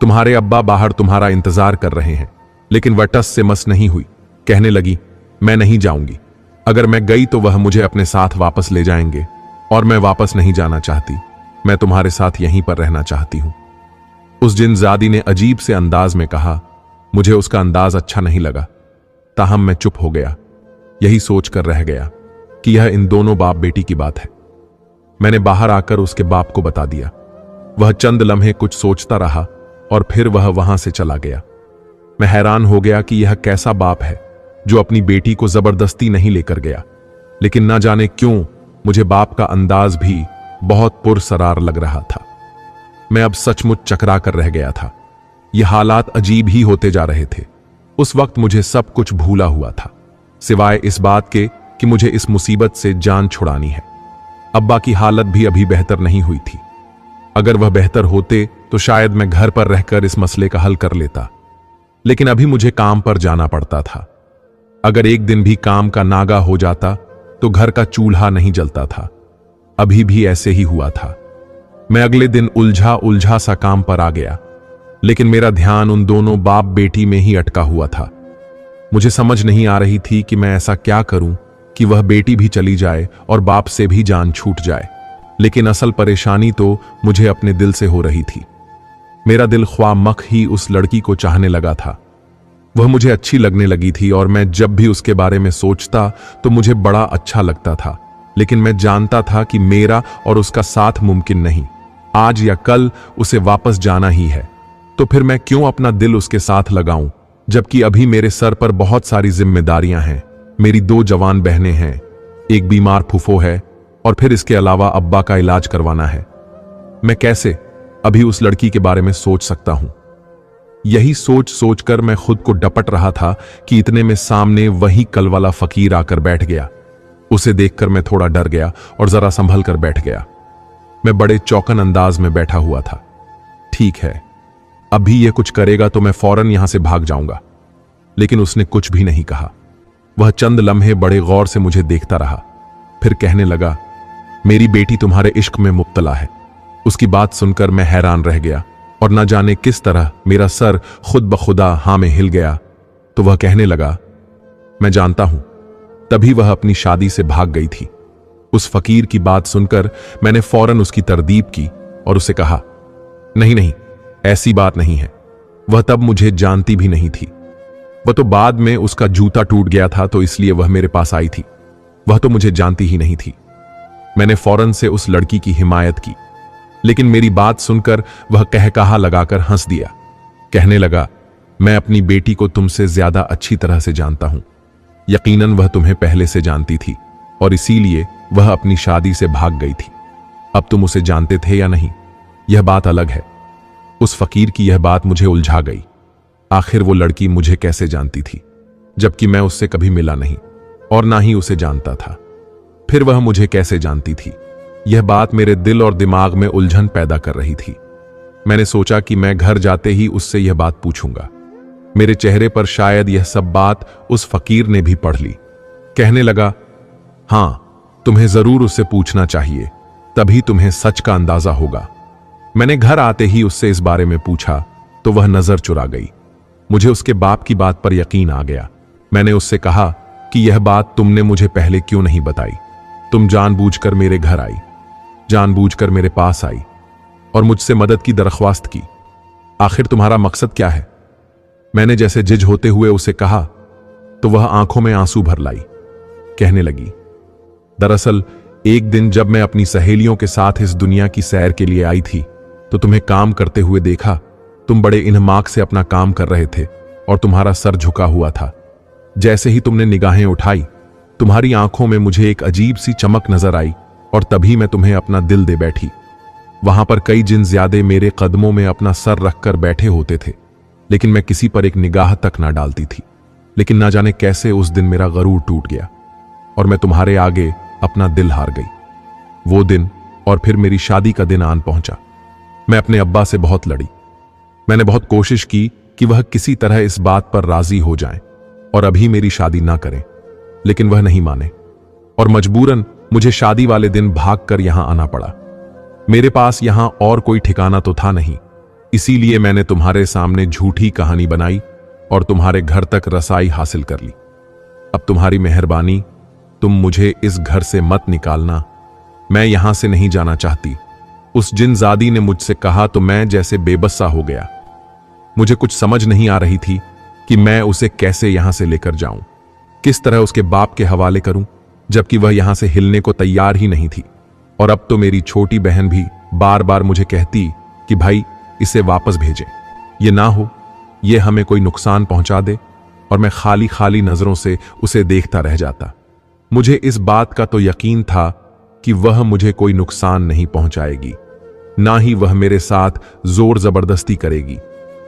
तुम्हारे अब्बा बाहर तुम्हारा इंतजार कर रहे हैं। लेकिन वह टस से मस नहीं हुई, कहने लगी, मैं नहीं जाऊंगी, अगर मैं गई तो वह मुझे अपने साथ वापस ले जाएंगे और मैं वापस नहीं जाना चाहती। मैं तुम्हारे साथ यहीं पर रहना चाहती हूं। उस जिनजादी ने अजीब से अंदाज में कहा। मुझे उसका अंदाज अच्छा नहीं लगा, ताहम मैं चुप हो गया, यही सोचकर रह गया कि यह इन दोनों बाप बेटी की बात है। मैंने बाहर आकर उसके बाप को बता दिया। वह चंद लम्हे कुछ सोचता रहा और फिर वह वहां से चला गया। मैं हैरान हो गया कि यह कैसा बाप है जो अपनी बेटी को जबरदस्ती नहीं लेकर गया, लेकिन ना जाने क्यों मुझे बाप का अंदाज भी बहुत पुरसरार लग रहा था। मैं अब सचमुच चकरा कर रह गया था। ये हालात अजीब ही होते जा रहे थे। उस वक्त मुझे सब कुछ भूला हुआ था, सिवाय इस बात के कि मुझे इस मुसीबत से जान छुड़ानी है। अब्बा की हालत भी अभी बेहतर नहीं हुई थी। अगर वह बेहतर होते तो शायद मैं घर पर रहकर इस मसले का हल कर लेता, लेकिन अभी मुझे काम पर जाना पड़ता था। अगर एक दिन भी काम का नागा हो जाता तो घर का चूल्हा नहीं जलता था। अभी भी ऐसे ही हुआ था। मैं अगले दिन उलझा उलझा सा काम पर आ गया, लेकिन मेरा ध्यान उन दोनों बाप बेटी में ही अटका हुआ था। मुझे समझ नहीं आ रही थी कि मैं ऐसा क्या करूं कि वह बेटी भी चली जाए और बाप से भी जान छूट जाए। लेकिन असल परेशानी तो मुझे अपने दिल से हो रही थी। मेरा दिल ख्वाह मख ही उस लड़की को चाहने लगा था। वह मुझे अच्छी लगने लगी थी और मैं जब भी उसके बारे में सोचता तो मुझे बड़ा अच्छा लगता था, लेकिन मैं जानता था कि मेरा और उसका साथ मुमकिन नहीं। आज या कल उसे वापस जाना ही है, तो फिर मैं क्यों अपना दिल उसके साथ लगाऊं, जबकि अभी मेरे सर पर बहुत सारी जिम्मेदारियां हैं। मेरी 2 जवान बहनें हैं, एक बीमार फूफो है और फिर इसके अलावा अब्बा का इलाज करवाना है। मैं कैसे अभी उस लड़की के बारे में सोच सकता हूं? यही सोच सोचकर मैं खुद को डपट रहा था कि इतने में सामने वही कल वाला फकीर आकर बैठ गया। उसे देखकर मैं थोड़ा डर गया और जरा संभल कर बैठ गया। मैं बड़े चौकन अंदाज में बैठा हुआ था। ठीक है, अभी यह कुछ करेगा तो मैं फौरन यहां से भाग जाऊंगा। लेकिन उसने कुछ भी नहीं कहा। वह चंद लम्हे बड़े गौर से मुझे देखता रहा, फिर कहने लगा, मेरी बेटी तुम्हारे इश्क में मुब्तला है। उसकी बात सुनकर मैं हैरान रह गया और न जाने किस तरह मेरा सर खुद ब खुदा हां में हिल गया। तो वह कहने लगा, मैं जानता हूं। तभी वह अपनी शादी से भाग गई थी। उस फकीर की बात सुनकर मैंने फौरन उसकी तरदीब की और उसे कहा, नहीं नहीं, ऐसी बात नहीं है। वह तब मुझे जानती भी नहीं थी। वह तो बाद में उसका जूता टूट गया था तो इसलिए वह मेरे पास आई थी। वह तो मुझे जानती ही नहीं थी। मैंने फौरन से उस लड़की की हिमायत की, लेकिन मेरी बात सुनकर वह कहकहा लगाकर हंस दिया। कहने लगा, मैं अपनी बेटी को तुमसे ज्यादा अच्छी तरह से जानता हूं। यकीनन वह तुम्हें पहले से जानती थी और इसीलिए वह अपनी शादी से भाग गई थी। अब तुम उसे जानते थे या नहीं, यह बात अलग है। उस फकीर की यह बात मुझे उलझा गई। आखिर वो लड़की मुझे कैसे जानती थी, जबकि मैं उससे कभी मिला नहीं और ना ही उसे जानता था। फिर वह मुझे कैसे जानती थी? यह बात मेरे दिल और दिमाग में उलझन पैदा कर रही थी। मैंने सोचा कि मैं घर जाते ही उससे यह बात पूछूंगा। मेरे चेहरे पर शायद यह सब बात उस फकीर ने भी पढ़ ली। कहने लगा, हां, तुम्हें जरूर उससे पूछना चाहिए, तभी तुम्हें सच का अंदाजा होगा। मैंने घर आते ही उससे इस बारे में पूछा तो वह नजर चुरा गई। मुझे उसके बाप की बात पर यकीन आ गया। मैंने उससे कहा कि यह बात तुमने मुझे पहले क्यों नहीं बताई? तुम जानबूझकर मेरे घर आई, जानबूझकर मेरे पास आई और मुझसे मदद की दरख्वास्त की। आखिर तुम्हारा मकसद क्या है? मैंने जैसे जिज होते हुए उसे कहा तो वह आंखों में आंसू भर लाई। कहने लगी, दरअसल एक दिन जब मैं अपनी सहेलियों के साथ इस दुनिया की सैर के लिए आई थी तो तुम्हें काम करते हुए देखा। तुम बड़े इन्हमाक से अपना काम कर रहे थे और तुम्हारा सर झुका हुआ था। जैसे ही तुमने निगाहें उठाई, तुम्हारी आंखों में मुझे एक अजीब सी चमक नजर आई और तभी मैं तुम्हें अपना दिल दे बैठी। वहां पर कई जिन ज्यादे मेरे कदमों में अपना सर रखकर बैठे होते थे, लेकिन मैं किसी पर एक निगाह तक ना डालती थी। लेकिन ना जाने कैसे उस दिन मेरा गरूर टूट गया और मैं तुम्हारे आगे अपना दिल हार गई। वो दिन और फिर मेरी शादी का दिन आन पहुंचा। मैं अपने अब्बा से बहुत लड़ी। मैंने बहुत कोशिश की कि वह किसी तरह इस बात पर राजी हो जाएं और अभी मेरी शादी ना करें, लेकिन वह नहीं माने और मजबूरन मुझे शादी वाले दिन भागकर यहां आना पड़ा। मेरे पास यहां और कोई ठिकाना तो था नहीं, इसीलिए मैंने तुम्हारे सामने झूठी कहानी बनाई और तुम्हारे घर तक रसाई हासिल कर ली। अब तुम्हारी मेहरबानी, तुम मुझे इस घर से मत निकालना, मैं यहां से नहीं जाना चाहती। उस जिनजादी ने मुझसे कहा तो मैं जैसे बेबस सा हो गया। मुझे कुछ समझ नहीं आ रही थी कि मैं उसे कैसे यहां से लेकर जाऊं, किस तरह उसके बाप के हवाले करूं, जबकि वह यहां से हिलने को तैयार ही नहीं थी। और अब तो मेरी छोटी बहन भी बार बार मुझे कहती कि भाई इसे वापस भेजें, ये ना हो ये हमें कोई नुकसान पहुंचा दे, और मैं खाली खाली नजरों से उसे देखता रह जाता। मुझे इस बात का तो यकीन था कि वह मुझे कोई नुकसान नहीं पहुंचाएगी, ना ही वह मेरे साथ जोर जबरदस्ती करेगी,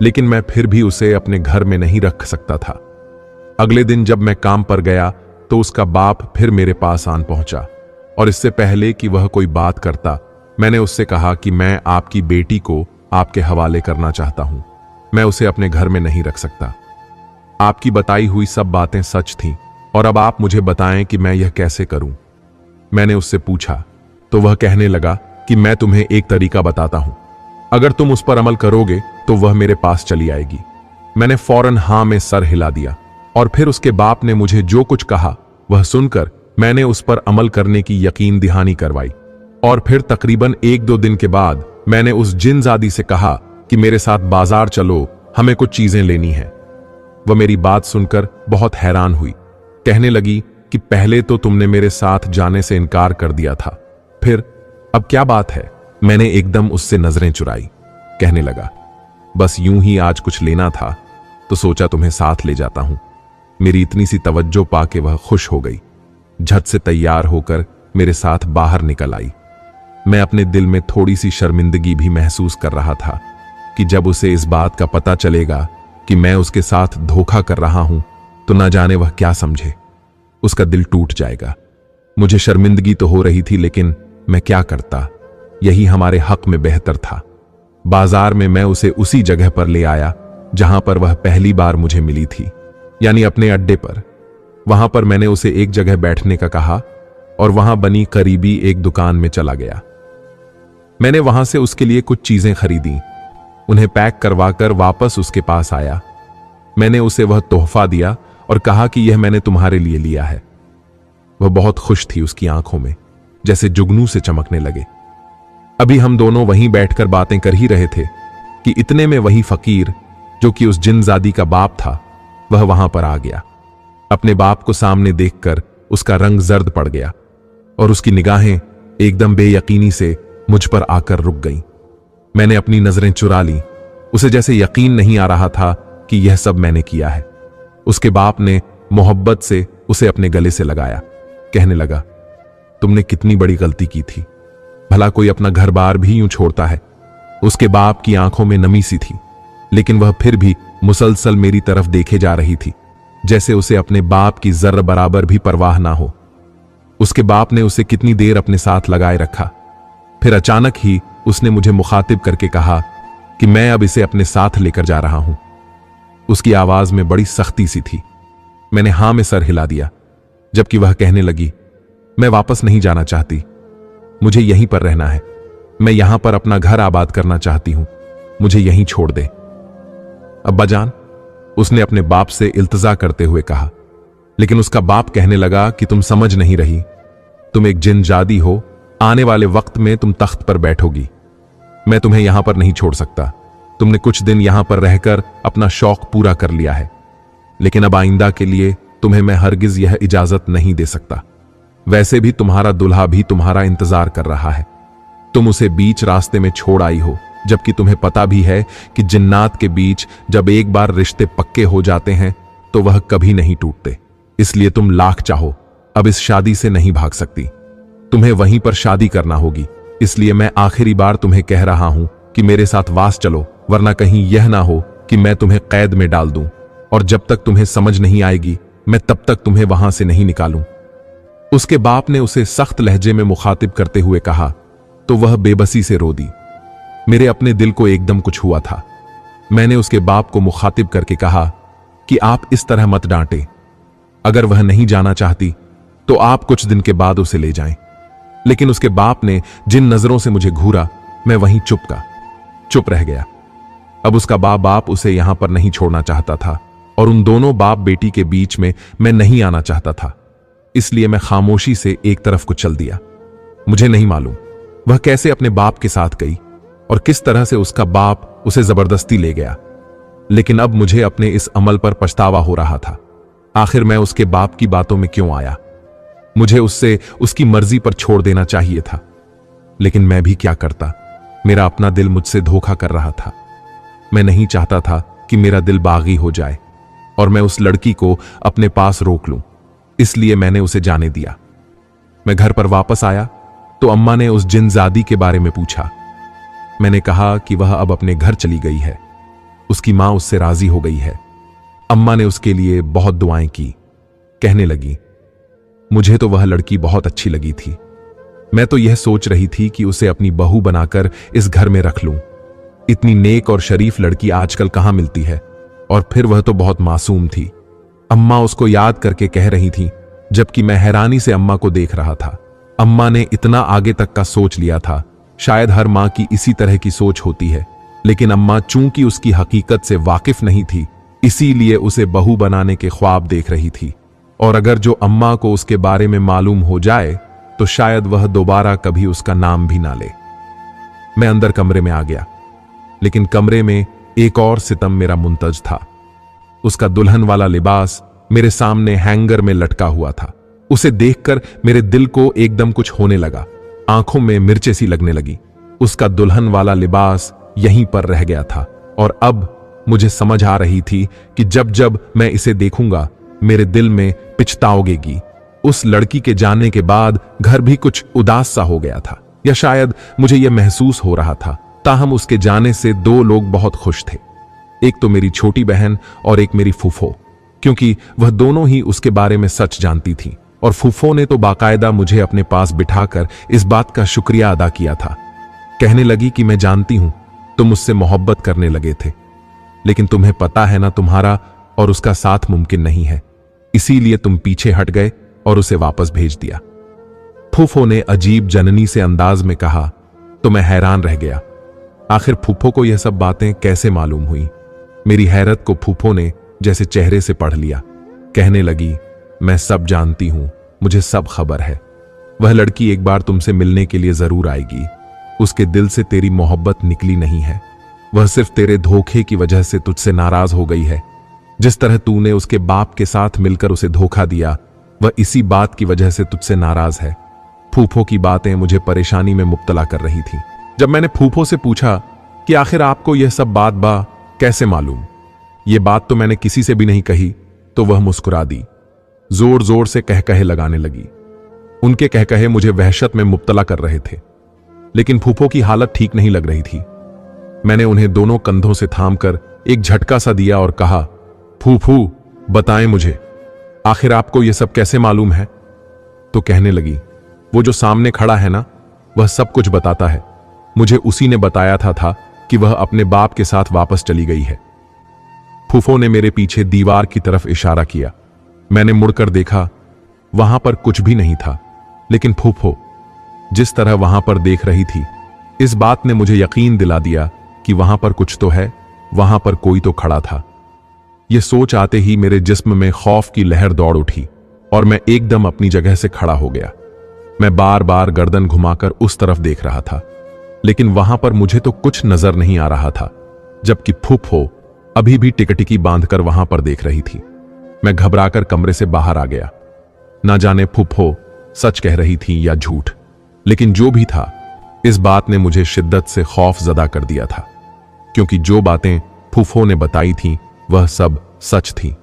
लेकिन मैं फिर भी उसे अपने घर में नहीं रख सकता था। अगले दिन जब मैं काम पर गया तो उसका बाप फिर मेरे पास आन पहुंचा, और इससे पहले कि वह कोई बात करता मैंने उससे कहा कि मैं आपकी बेटी को आपके हवाले करना चाहता हूं, मैं उसे अपने घर में नहीं रख सकता। आपकी बताई हुई सब बातें सच थीं, और अब आप मुझे बताएं कि मैं यह कैसे करूं। मैंने उससे पूछा तो वह कहने लगा कि मैं तुम्हें एक तरीका बताता हूं, अगर तुम उस पर अमल करोगे तो वह मेरे पास चली आएगी। मैंने फौरन हां में सर हिला दिया, और फिर उसके बाप ने मुझे जो कुछ कहा वह सुनकर मैंने उस पर अमल करने की यकीन दहानी करवाई। और फिर तकरीबन 1-2 दिन के बाद मैंने उस जिनजादी से कहा कि मेरे साथ बाजार चलो, हमें कुछ चीजें लेनी है। वह मेरी बात सुनकर बहुत हैरान हुई, कहने लगी कि पहले तो तुमने मेरे साथ जाने से इनकार कर दिया था, फिर अब क्या बात है। मैंने एकदम उससे नजरें चुराई, कहने लगा बस यूं ही आज कुछ लेना था तो सोचा तुम्हें साथ ले जाता हूं। मेरी इतनी सी तवज्जो पाके वह खुश हो गई, झट से तैयार होकर मेरे साथ बाहर निकल आई। मैं अपने दिल में थोड़ी सी शर्मिंदगी भी महसूस कर रहा था कि जब उसे इस बात का पता चलेगा कि मैं उसके साथ धोखा कर रहा हूं तो न जाने वह क्या समझे, उसका दिल टूट जाएगा। मुझे शर्मिंदगी तो हो रही थी, लेकिन मैं क्या करता, यही हमारे हक में बेहतर था। बाजार में मैं उसे उसी जगह पर ले आया जहां पर वह पहली बार मुझे मिली थी, यानी अपने अड्डे पर। वहां पर मैंने उसे एक जगह बैठने का कहा और वहां बनी करीबी एक दुकान में चला गया। मैंने वहां से उसके लिए कुछ चीजें खरीदी, उन्हें पैक करवाकर वापस उसके पास आया। मैंने उसे वह तोहफा दिया और कहा कि यह मैंने तुम्हारे लिए लिया है। वह बहुत खुश थी, उसकी आंखों में जैसे जुगनू से चमकने लगे। अभी हम दोनों वहीं बैठकर बातें कर ही रहे थे कि इतने में वही फकीर जो कि उस जिनजादी का बाप था वह वहां पर आ गया। अपने बाप को सामने देखकर उसका रंग जर्द पड़ गया और उसकी निगाहें एकदम बेयकीनी से मुझ पर आकर रुक गईं। मैंने अपनी नजरें चुरा ली, उसे जैसे यकीन नहीं आ रहा था कि यह सब मैंने किया है। उसके बाप ने मोहब्बत से उसे अपने गले से लगाया, कहने लगा तुमने कितनी बड़ी गलती की थी, भला कोई अपना घर बार भी यूं छोड़ता है। उसके बाप की आंखों में नमी सी थी, लेकिन वह फिर भी मुसलसल मेरी तरफ देखे जा रही थी, जैसे उसे अपने बाप की जर्र बराबर भी परवाह ना हो। उसके बाप ने उसे कितनी देर अपने साथ लगाए रखा, फिर अचानक ही उसने मुझे मुखातिब करके कहा कि मैं अब इसे अपने साथ लेकर जा रहा हूं। उसकी आवाज में बड़ी सख्ती सी थी। मैंने हां में सर हिला दिया, जबकि वह कहने लगी मैं वापस नहीं जाना चाहती, मुझे यहीं पर रहना है, मैं यहां पर अपना घर आबाद करना चाहती हूं, मुझे यहीं छोड़ दे। अब्बा जान, उसने अपने बाप से इल्तजा करते हुए कहा, लेकिन उसका बाप कहने लगा कि तुम समझ नहीं रही, तुम एक जिनजादी हो, आने वाले वक्त में तुम तख्त पर बैठोगी, मैं तुम्हें यहां पर नहीं छोड़ सकता। तुमने कुछ दिन यहां पर रहकर अपना शौक पूरा कर लिया है, लेकिन अब आइंदा के लिए तुम्हें मैं हरगिज यह इजाजत नहीं दे सकता। वैसे भी तुम्हारा दुल्हा भी तुम्हारा इंतजार कर रहा है, तुम उसे बीच रास्ते में छोड़ आई हो, जबकि तुम्हें पता भी है कि जिन्नात के बीच जब एक बार रिश्ते पक्के हो जाते हैं तो वह कभी नहीं टूटते। इसलिए तुम लाख चाहो अब इस शादी से नहीं भाग सकती, तुम्हें वहीं पर शादी करना होगी। इसलिए मैं आखिरी बार तुम्हें कह रहा हूं कि मेरे साथ वास चलो, वरना कहीं यह ना हो कि मैं तुम्हें कैद में डाल दूं, और जब तक तुम्हें समझ नहीं आएगी मैं तब तक तुम्हें वहां से नहीं निकालूं। उसके बाप ने उसे सख्त लहजे में मुखातिब करते हुए कहा तो वह बेबसी से रो दी। मेरे अपने दिल को एकदम कुछ हुआ था। मैंने उसके बाप को मुखातिब करके कहा कि आप इस तरह मत डांटे, अगर वह नहीं जाना चाहती तो आप कुछ दिन के बाद उसे ले जाएं। लेकिन उसके बाप ने जिन नजरों से मुझे घूरा, मैं वहीं चुप रह गया। अब उसका बाप उसे यहां पर नहीं छोड़ना चाहता था, और उन दोनों बाप बेटी के बीच में मैं नहीं आना चाहता था। इसलिए मैं खामोशी से एक तरफ को चल दिया। मुझे नहीं मालूम वह कैसे अपने बाप के साथ गई और किस तरह से उसका बाप उसे जबरदस्ती ले गया, लेकिन अब मुझे अपने इस अमल पर पछतावा हो रहा था। आखिर मैं उसके बाप की बातों में क्यों आया? मुझे उससे उसकी मर्जी पर छोड़ देना चाहिए था, लेकिन मैं भी क्या करता। मेरा अपना दिल मुझसे धोखा कर रहा था। मैं नहीं चाहता था कि मेरा दिल बागी हो जाए और मैं उस लड़की को अपने पास रोक लूं, इसलिए मैंने उसे जाने दिया। मैं घर पर वापस आया तो अम्मा ने उस जिनजादी के बारे में पूछा। मैंने कहा कि वह अब अपने घर चली गई है, उसकी मां उससे राजी हो गई है। अम्मा ने उसके लिए बहुत दुआएं की। कहने लगी, मुझे तो वह लड़की बहुत अच्छी लगी थी। मैं तो यह सोच रही थी कि उसे अपनी बहू बनाकर इस घर में रख लूं। इतनी नेक और शरीफ लड़की आजकल कहां मिलती है, और फिर वह तो बहुत मासूम थी। अम्मा उसको याद करके कह रही थी, जबकि मैं हैरानी से अम्मा को देख रहा था। अम्मा ने इतना आगे तक का सोच लिया था। शायद हर मां की इसी तरह की सोच होती है, लेकिन अम्मा चूंकि उसकी हकीकत से वाकिफ नहीं थी, इसीलिए उसे बहू बनाने के ख्वाब देख रही थी। और अगर जो अम्मा को उसके बारे में मालूम हो जाए तो शायद वह दोबारा कभी उसका नाम भी ना ले। मैं अंदर कमरे में आ गया, लेकिन कमरे में एक और सितम मेरा मुंतज था। उसका दुल्हन वाला लिबास मेरे सामने हैंगर में लटका हुआ था। उसे देखकर मेरे दिल को एकदम कुछ होने लगा। आंखों में मिर्चें सी लगने लगी। उसका दुल्हन वाला लिबास यहीं पर रह गया था, और अब मुझे समझ आ रही थी कि जब जब मैं इसे देखूंगा मेरे दिल में पिछताओगेगी। उस लड़की के जाने के बाद घर भी कुछ उदास सा हो गया था, या शायद मुझे यह महसूस हो रहा था। ताहम उसके जाने से दो लोग बहुत खुश थे, एक तो मेरी छोटी बहन और एक मेरी फूफो, क्योंकि वह दोनों ही उसके बारे में सच जानती थी। और फूफो ने तो बाकायदा मुझे अपने पास बिठाकर इस बात का शुक्रिया अदा किया था। कहने लगी कि मैं जानती हूं तुम मुझसे मोहब्बत करने लगे थे, लेकिन तुम्हें पता है ना तुम्हारा और उसका साथ मुमकिन नहीं है, इसीलिए तुम पीछे हट गए और उसे वापस भेज दिया। फूफो ने अजीब जननी से अंदाज में कहा तो मैं हैरान रह गया। आखिर फूफो को यह सब बातें कैसे मालूम हुई? मेरी हैरत को फूफो ने जैसे चेहरे से पढ़ लिया। कहने लगी, मैं सब जानती हूं, मुझे सब खबर है। वह लड़की एक बार तुमसे मिलने के लिए जरूर आएगी। उसके दिल से तेरी मोहब्बत निकली नहीं है, वह सिर्फ तेरे धोखे की वजह से तुझसे नाराज हो गई है। जिस तरह तूने उसके बाप के साथ मिलकर उसे धोखा दिया, वह इसी बात की वजह से तुझसे नाराज है। फूफो की बातें मुझे परेशानी में मुब्तला कर रही थी। जब मैंने फूफो से पूछा कि आखिर आपको यह सब बात कैसे मालूम, यह बात तो मैंने किसी से भी नहीं कही, तो वह मुस्कुरा दी। जोर जोर से कहकहे लगाने लगी। उनके कहकहे मुझे वहशत में मुब्तला कर रहे थे, लेकिन फूफो की हालत ठीक नहीं लग रही थी। मैंने उन्हें दोनों कंधों से थामकर एक झटका सा दिया और कहा, फूफू बताएं मुझे, आखिर आपको यह सब कैसे मालूम है? तो कहने लगी, वो जो सामने खड़ा है ना, वह सब कुछ बताता है। मुझे उसी ने बताया था कि वह अपने बाप के साथ वापस चली गई है। फूफो ने मेरे पीछे दीवार की तरफ इशारा किया। मैंने मुड़कर देखा, वहां पर कुछ भी नहीं था, लेकिन फूफो जिस तरह वहां पर देख रही थी, इस बात ने मुझे यकीन दिला दिया कि वहां पर कुछ तो है, वहां पर कोई तो खड़ा था। यह सोच आते ही मेरे जिस्म में खौफ की लहर दौड़ उठी और मैं एकदम अपनी जगह से खड़ा हो गया। मैं बार बार गर्दन घुमाकर उस तरफ देख रहा था, लेकिन वहां पर मुझे तो कुछ नजर नहीं आ रहा था, जबकि फूफो अभी भी टिकटिकी बांधकर वहां पर देख रही थी। मैं घबराकर कमरे से बाहर आ गया। ना जाने फूफो सच कह रही थी या झूठ, लेकिन जो भी था, इस बात ने मुझे शिद्दत से खौफ ज़दा कर दिया था, क्योंकि जो बातें फूफो ने बताई थीं वह सब सच थीं।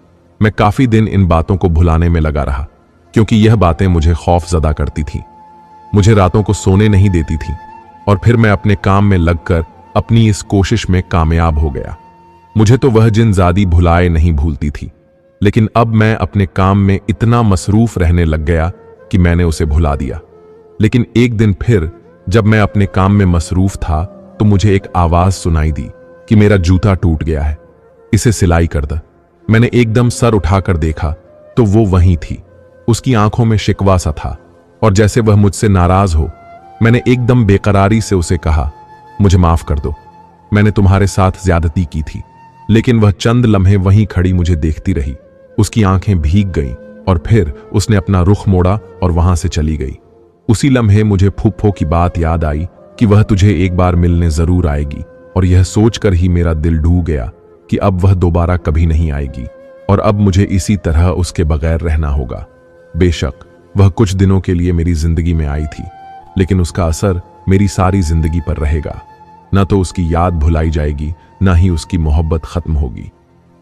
मैं काफी दिन इन बातों को भुलाने में लगा रहा, क्योंकि यह बातें मुझे खौफ ज़दा करती थीं, मुझे रातों को सोने नहीं देती थीं। और फिर मैं अपने काम में लगकर अपनी इस कोशिश में कामयाब हो गया। मुझे तो वह जिनजादी भुलाए नहीं भूलती थी, लेकिन अब मैं अपने काम में इतना मसरूफ रहने लग गया कि मैंने उसे भुला दिया। लेकिन एक दिन फिर जब मैं अपने काम में मसरूफ था तो मुझे एक आवाज सुनाई दी कि मेरा जूता टूट गया है, इसे सिलाई कर दे। मैंने एकदम सर उठाकर देखा तो वो वहीं थी। उसकी आंखों में शिकवा सा था और जैसे वह मुझसे नाराज हो। मैंने एकदम बेकरारी से उसे कहा, मुझे माफ कर दो, मैंने तुम्हारे साथ ज्यादती की थी। लेकिन वह चंद लम्हे वहीं खड़ी मुझे देखती रही। उसकी आंखें भीग गईं और फिर उसने अपना रुख मोड़ा और वहां से चली गई। उसी लम्हे मुझे फूफो की बात याद आई कि वह तुझे एक बार मिलने जरूर आएगी, और यह सोचकर ही मेरा दिल ढूंढ गया कि अब वह दोबारा कभी नहीं आएगी और अब मुझे इसी तरह उसके बगैर रहना होगा। बेशक वह कुछ दिनों के लिए मेरी जिंदगी में आई थी, लेकिन उसका असर मेरी सारी जिंदगी पर रहेगा। न तो उसकी याद भुलाई जाएगी, न ही उसकी मोहब्बत खत्म होगी।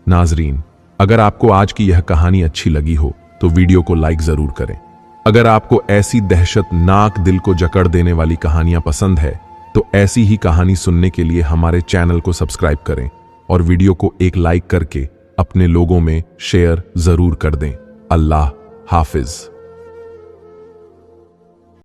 नाजरीन, अगर आपको आज की यह कहानी अच्छी लगी हो तो वीडियो को लाइक जरूर करें। अगर आपको ऐसी दहशतनाक दिल को जकड़ देने वाली कहानियां पसंद है तो ऐसी ही कहानी सुनने के लिए हमारे चैनल को सब्सक्राइब करें और वीडियो को एक लाइक करके अपने लोगों में शेयर जरूर कर दें। अल्लाह हाफिज।